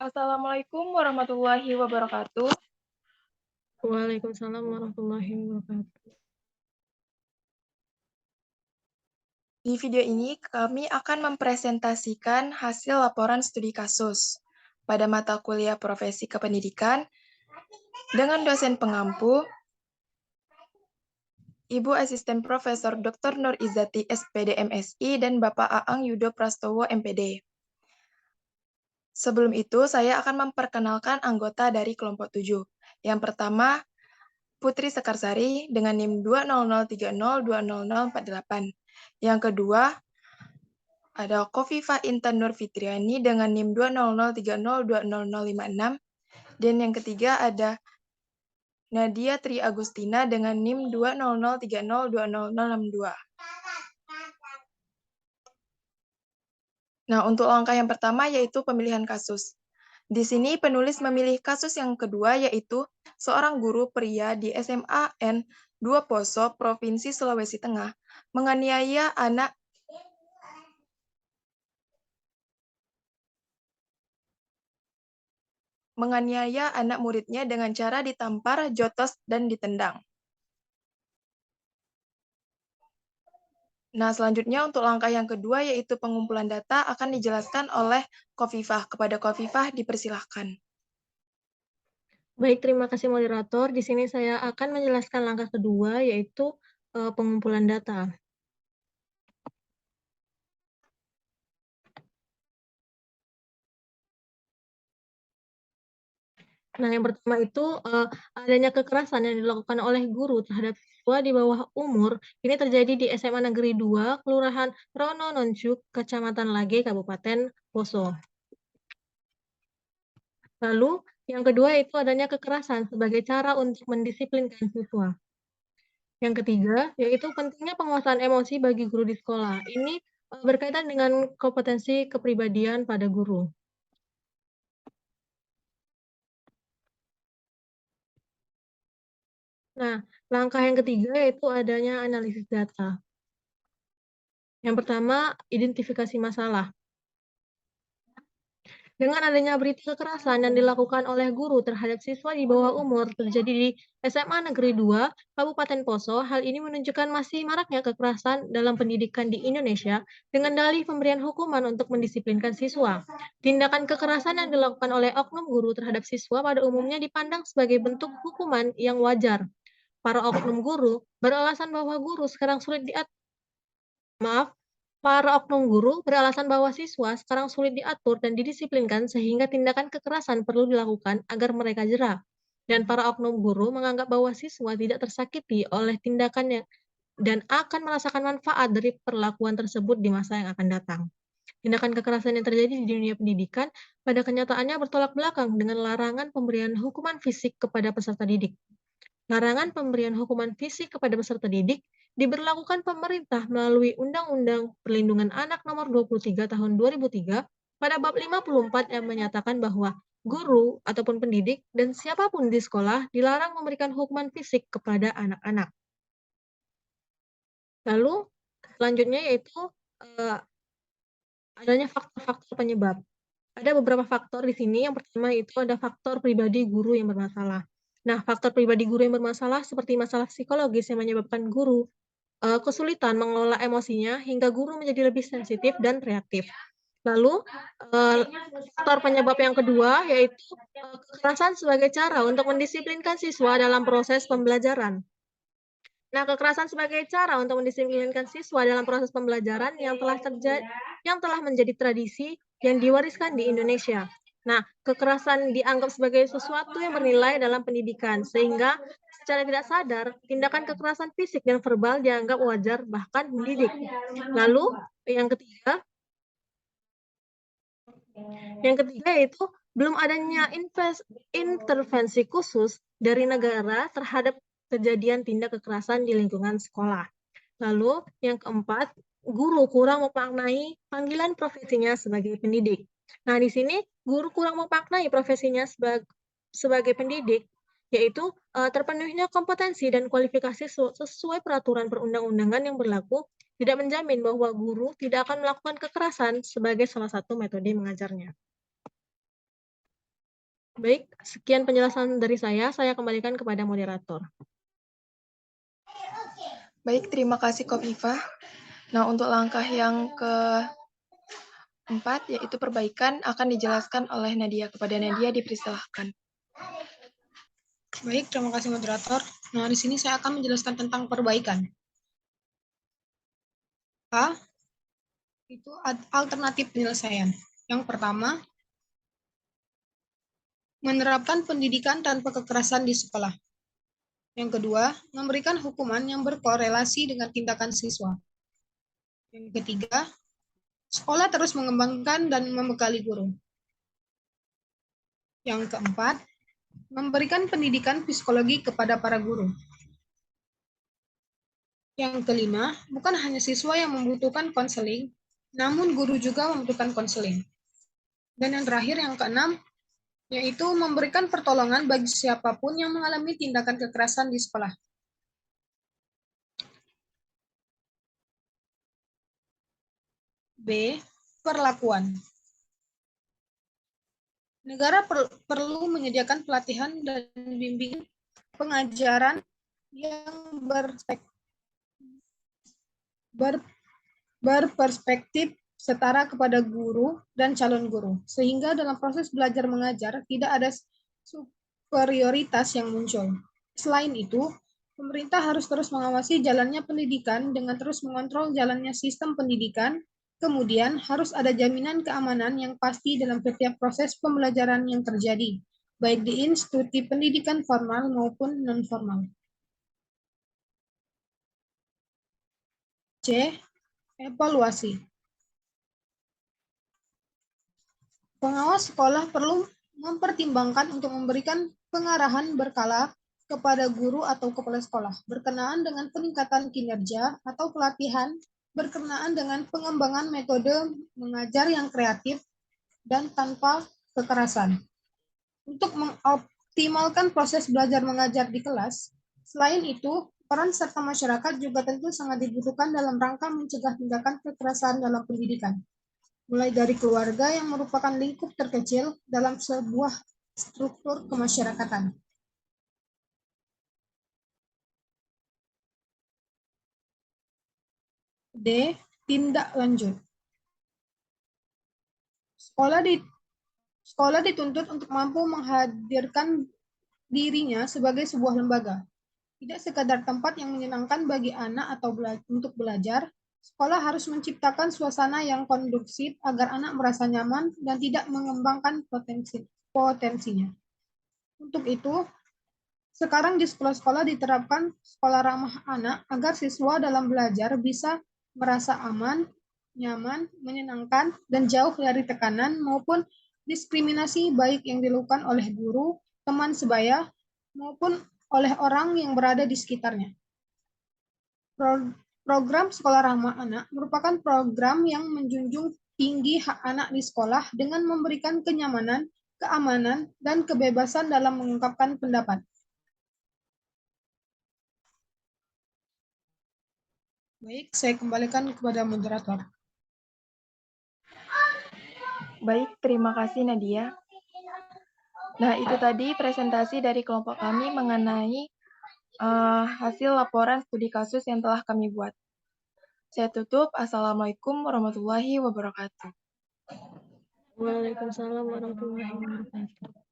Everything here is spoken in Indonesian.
Assalamualaikum warahmatullahi wabarakatuh. Waalaikumsalam warahmatullahi wabarakatuh. Di video ini kami akan mempresentasikan hasil laporan studi kasus pada mata kuliah Profesi Kependidikan dengan dosen pengampu Ibu Asisten Profesor Dr. Nur Izati SPD MSI dan Bapak Aang Yudo Prastowo MPD. Sebelum itu, saya akan memperkenalkan anggota dari kelompok 7. Yang pertama, Putri Sekarsari dengan NIM 20030200048. Yang kedua, ada Kofifa Intan Nur Fitriani dengan NIM 20030200056. Dan yang ketiga ada Nadia Tri Agustina dengan NIM 20030200062. Nah, untuk langkah yang pertama yaitu pemilihan kasus. Di sini penulis memilih kasus yang kedua yaitu seorang guru pria di SMA N 2 Poso, Provinsi Sulawesi Tengah, menganiaya anak muridnya dengan cara ditampar, jotos, dan ditendang. Nah, selanjutnya untuk langkah yang kedua yaitu pengumpulan data akan dijelaskan oleh Kofifah. Kepada Kofifah dipersilahkan. Baik, terima kasih moderator. Di sini saya akan menjelaskan langkah kedua, yaitu pengumpulan data. Nah, yang pertama itu adanya kekerasan yang dilakukan oleh guru terhadap siswa di bawah umur. Ini terjadi di SMA Negeri 2, Kelurahan Rono Noncuk, Kecamatan Lage, Kabupaten Poso. Lalu, yang kedua itu adanya kekerasan sebagai cara untuk mendisiplinkan siswa. Yang ketiga, yaitu pentingnya penguasaan emosi bagi guru di sekolah. Ini berkaitan dengan kompetensi kepribadian pada guru. Nah, langkah yang ketiga yaitu adanya analisis data. Yang pertama, identifikasi masalah. Dengan adanya berita kekerasan yang dilakukan oleh guru terhadap siswa di bawah umur terjadi di SMA Negeri 2, Kabupaten Poso, hal ini menunjukkan masih maraknya kekerasan dalam pendidikan di Indonesia dengan dalih pemberian hukuman untuk mendisiplinkan siswa. Tindakan kekerasan yang dilakukan oleh oknum guru terhadap siswa pada umumnya dipandang sebagai bentuk hukuman yang wajar. Para oknum guru beralasan bahwa guru sekarang sulit Para oknum guru beralasan bahwa siswa sekarang sulit diatur dan didisiplinkan sehingga tindakan kekerasan perlu dilakukan agar mereka jera. Dan para oknum guru menganggap bahwa siswa tidak tersakiti oleh tindakannya dan akan merasakan manfaat dari perlakuan tersebut di masa yang akan datang. Tindakan kekerasan yang terjadi di dunia pendidikan pada kenyataannya bertolak belakang dengan larangan pemberian hukuman fisik kepada peserta didik. Larangan pemberian hukuman fisik kepada peserta didik diberlakukan pemerintah melalui Undang-Undang Perlindungan Anak Nomor 23 Tahun 2003 pada bab 54 yang menyatakan bahwa guru ataupun pendidik dan siapapun di sekolah dilarang memberikan hukuman fisik kepada anak-anak. Lalu selanjutnya yaitu adanya faktor-faktor penyebab. Ada beberapa faktor di sini. Yang pertama itu ada faktor pribadi guru yang bermasalah. Nah, faktor pribadi guru yang bermasalah seperti masalah psikologis yang menyebabkan guru kesulitan mengelola emosinya hingga guru menjadi lebih sensitif dan reaktif. Lalu, faktor penyebab yang kedua yaitu kekerasan sebagai cara untuk mendisiplinkan siswa dalam proses pembelajaran. Nah, kekerasan sebagai cara untuk mendisiplinkan siswa dalam proses pembelajaran yang telah menjadi tradisi yang diwariskan di Indonesia. Nah, kekerasan dianggap sebagai sesuatu yang bernilai dalam pendidikan, sehingga secara tidak sadar, tindakan kekerasan fisik dan verbal dianggap wajar bahkan mendidik. Lalu, yang ketiga yaitu belum adanya intervensi khusus dari negara terhadap kejadian tindak kekerasan di lingkungan sekolah. Lalu yang keempat, guru kurang memaknai panggilan profesinya sebagai pendidik. Nah, di sini guru kurang memaknai profesinya sebagai pendidik, yaitu terpenuhinya kompetensi dan kualifikasi sesuai peraturan perundang-undangan yang berlaku tidak menjamin bahwa guru tidak akan melakukan kekerasan sebagai salah satu metode mengajarnya. Baik, sekian penjelasan dari saya kembalikan kepada moderator. Baik, terima kasih Kofifah. Nah, untuk langkah yang keempat, yaitu perbaikan, akan dijelaskan oleh Nadia. Kepada Nadia dipersilahkan. Baik, terima kasih moderator. Nah, di sini saya akan menjelaskan tentang perbaikan. A, itu alternatif penyelesaian. Yang pertama, menerapkan pendidikan tanpa kekerasan di sekolah. Yang kedua, memberikan hukuman yang berkorelasi dengan tindakan siswa. Yang ketiga, sekolah terus mengembangkan dan membekali guru. Yang keempat, memberikan pendidikan psikologi kepada para guru. Yang kelima, bukan hanya siswa yang membutuhkan konseling, namun guru juga membutuhkan konseling. Dan yang terakhir, yang keenam, yaitu memberikan pertolongan bagi siapapun yang mengalami tindakan kekerasan di sekolah. B. Perlakuan. Negara perlu menyediakan pelatihan dan bimbingan pengajaran yang berperspektif setara kepada guru dan calon guru, sehingga dalam proses belajar mengajar tidak ada superioritas yang muncul. Selain itu, pemerintah harus terus mengawasi jalannya pendidikan dengan terus mengontrol jalannya sistem pendidikan. Kemudian, harus ada jaminan keamanan yang pasti dalam setiap proses pembelajaran yang terjadi, baik di institusi pendidikan formal maupun non-formal. C. Evaluasi. Pengawas sekolah perlu mempertimbangkan untuk memberikan pengarahan berkala kepada guru atau kepala sekolah berkenaan dengan peningkatan kinerja atau pelatihan berkenaan dengan pengembangan metode mengajar yang kreatif dan tanpa kekerasan. Untuk mengoptimalkan proses belajar mengajar di kelas, selain itu, peran serta masyarakat juga tentu sangat dibutuhkan dalam rangka mencegah tindakan kekerasan dalam pendidikan, mulai dari keluarga yang merupakan lingkup terkecil dalam sebuah struktur kemasyarakatan. D. Tindak lanjut. Sekolah dituntut untuk mampu menghadirkan dirinya sebagai sebuah lembaga, tidak sekadar tempat yang menyenangkan bagi anak atau untuk belajar. Sekolah harus menciptakan suasana yang kondusif agar anak merasa nyaman dan tidak mengembangkan potensinya. Untuk itu, sekarang di sekolah-sekolah diterapkan sekolah ramah anak agar siswa dalam belajar bisa merasa aman, nyaman, menyenangkan, dan jauh dari tekanan maupun diskriminasi baik yang dilakukan oleh guru, teman sebaya, maupun oleh orang yang berada di sekitarnya. Program Sekolah Ramah Anak merupakan program yang menjunjung tinggi hak anak di sekolah dengan memberikan kenyamanan, keamanan, dan kebebasan dalam mengungkapkan pendapat. Baik, saya kembalikan kepada moderator. Baik, terima kasih Nadia. Nah, itu tadi presentasi dari kelompok kami mengenai hasil laporan studi kasus yang telah kami buat. Saya tutup. Assalamualaikum warahmatullahi wabarakatuh. Waalaikumsalam warahmatullahi wabarakatuh.